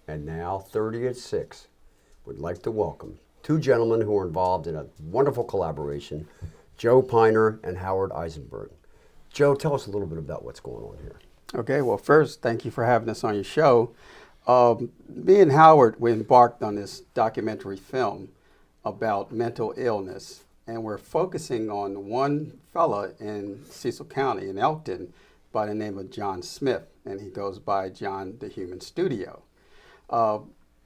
and now 30 at 6, would like to welcome two gentlemen who are involved in a wonderful collaboration, Joe Piner and Howard Eisenberg. Joe, tell us a little bit about what's going on here. Okay, well, first, thank you for having us on your show. Me and Howard, we embarked on this documentary film about mental illness, and we're focusing on one fella in Cecil County in Elkton by the name of John Smith, and he goes by John the Human Studio.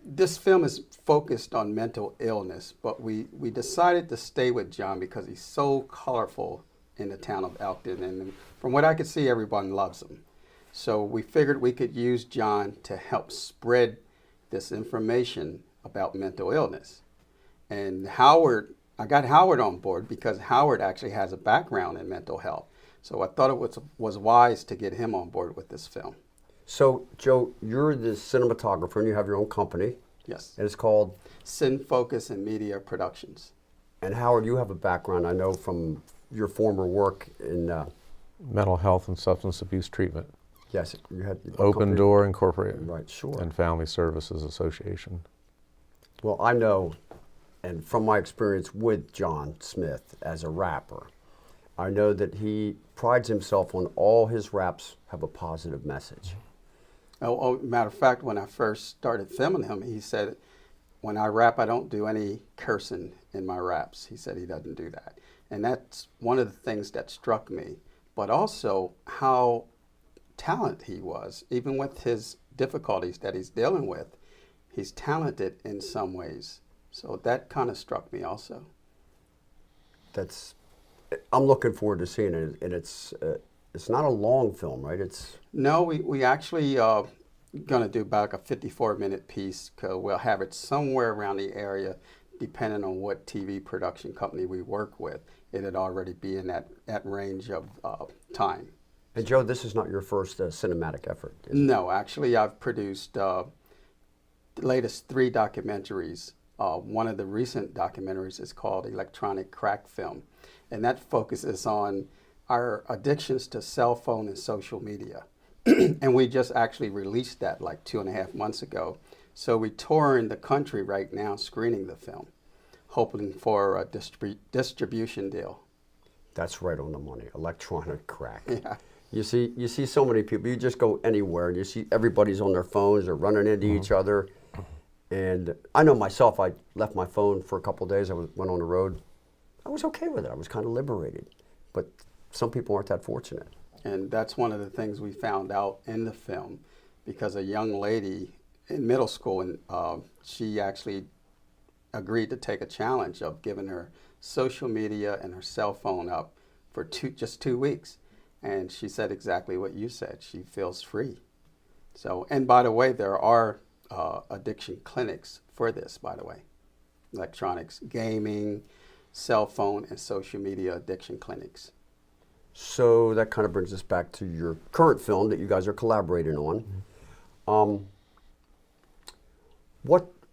This film is focused on mental illness, but we decided to stay with John because he's so colorful in the town of Elkton, and from what I could see, everyone loves him. So we figured we could use John to help spread this information about mental illness. And Howard, I got Howard on board because Howard actually has a background in mental health. So I thought it was wise to get him on board with this film. So, Joe, you're the cinematographer and you have your own company. Yes. And it's called? Sin Focus and Media Productions. And Howard, you have a background, I know, from your former work in... mental health and substance abuse treatment. Yes, you had... Open Door Incorporated. Right, sure. And Family Services Association. Well, I know, and from my experience with John Smith as a rapper, I know that he prides himself on all his raps have a positive message. Matter of fact, when I first started filming him, he said, when I rap, I don't do any cursing in my raps. He said he doesn't do that. And that's one of the things that struck me, but also how talented he was. Even with his difficulties that he's dealing with, he's talented in some ways. So that kind of struck me also. I'm looking forward to seeing it, and it's not a long film, right? No, we actually going to do about a 54-minute piece. We'll have it somewhere around the area, depending on what TV production company we work with. It'd already be in that range of time. And Joe, this is not your first cinematic effort, is it? No, actually, I've produced the latest 3 documentaries. One of the recent documentaries is called Electronic Crack Film, and that focuses on our addictions to cell phone and social media. And we just actually released that like 2.5 months ago. So we're touring the country right now screening the film, hoping for a distribution deal. That's right on the money, electronic crack. Yeah. You see so many people, you just go anywhere and you see everybody's on their phones, they're running into each other. And I know myself, I left my phone for a couple of days, went on the road. I was okay with it, I was kind of liberated. But some people aren't that fortunate. And that's one of the things we found out in the film, because a young lady in middle school, and she actually agreed to take a challenge of giving her social media and her cell phone up for just 2 weeks. And she said exactly what you said. She feels free. So, and by the way, there are addiction clinics for this, by the way. Electronics, gaming, cell phone, and social media addiction clinics. So that kind of brings us back to your current film that you guys are collaborating on.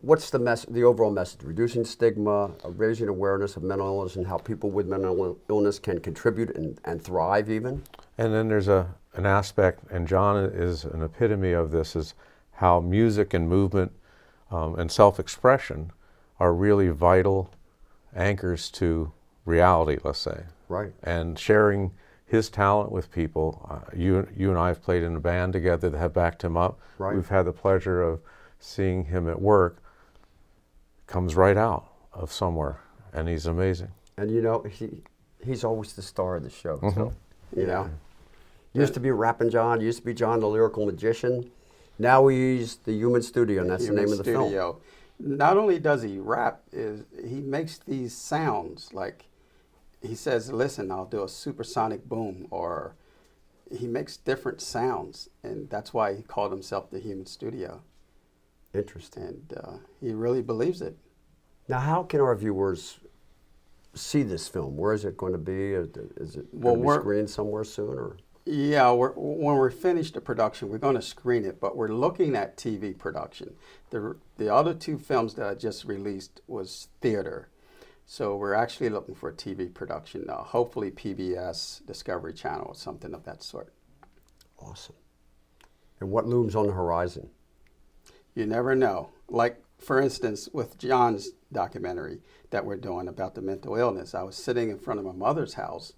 What's the overall message? Reducing stigma, raising awareness of mental illness, and how people with mental illness can contribute and thrive even? And then there's an aspect, and John is an epitome of this, is how music and movement and self-expression are really vital anchors to reality, let's say. Right. And sharing his talent with people. You and I have played in a band together that have backed him up. Right. We've had the pleasure of seeing him at work. Comes right out of somewhere, and he's amazing. And you know, he's always the star of the show. So, you know, Yeah. used to be Rappin' John, used to be John the Lyrical Magician. Now he's the Human Studio, and that's the name of the film. Not only does he rap, he makes these sounds like, he says, listen, I'll do a supersonic boom, or he makes different sounds, and that's why he called himself the Human Studio. Interesting. And he really believes it. Now, how can our viewers see this film? Where is it going to be? Is it going to be screened somewhere soon? Or? Yeah, when we're finished the production, we're going to screen it, but we're looking at TV production. The other 2 films that I just released was theater. So we're actually looking for a TV production, hopefully PBS, Discovery Channel, or something of that sort. Awesome. And what looms on the horizon? You never know. Like, for instance, with John's documentary that we're doing about the mental illness, I was sitting in front of my mother's house,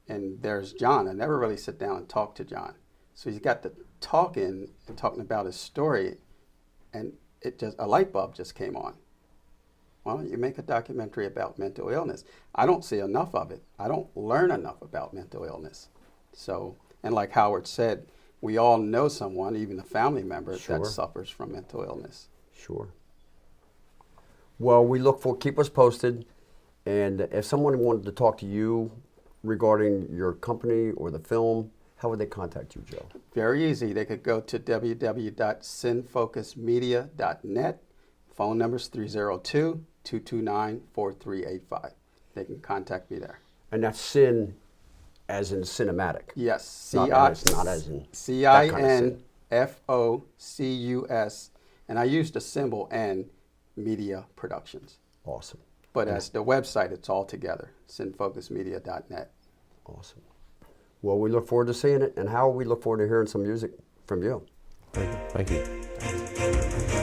and there's John. I never really sit down and talk to John. So he's got to talking and talking about his story, and a light bulb just came on. Well, you make a documentary about mental illness. I don't see enough of it. I don't learn enough about mental illness. So, and like Howard said, we all know someone, even a family member, Sure. that suffers from mental illness. Sure. Well, keep us posted, and if someone wanted to talk to you regarding your company or the film, how would they contact you, Joe? Very easy. They could go to www.sinfocusmedia.net. Phone number's 302-229-4385. They can contact me there. And that's sin as in cinematic. Yes, Not as in that kind of sin. CINFOCUS, and I used the symbol N, Media Productions. Awesome. But as the website, it's all together, sinfocusmedia.net. Awesome. Well, we look forward to seeing it, and Howard, we look forward to hearing some music from you. Thank you.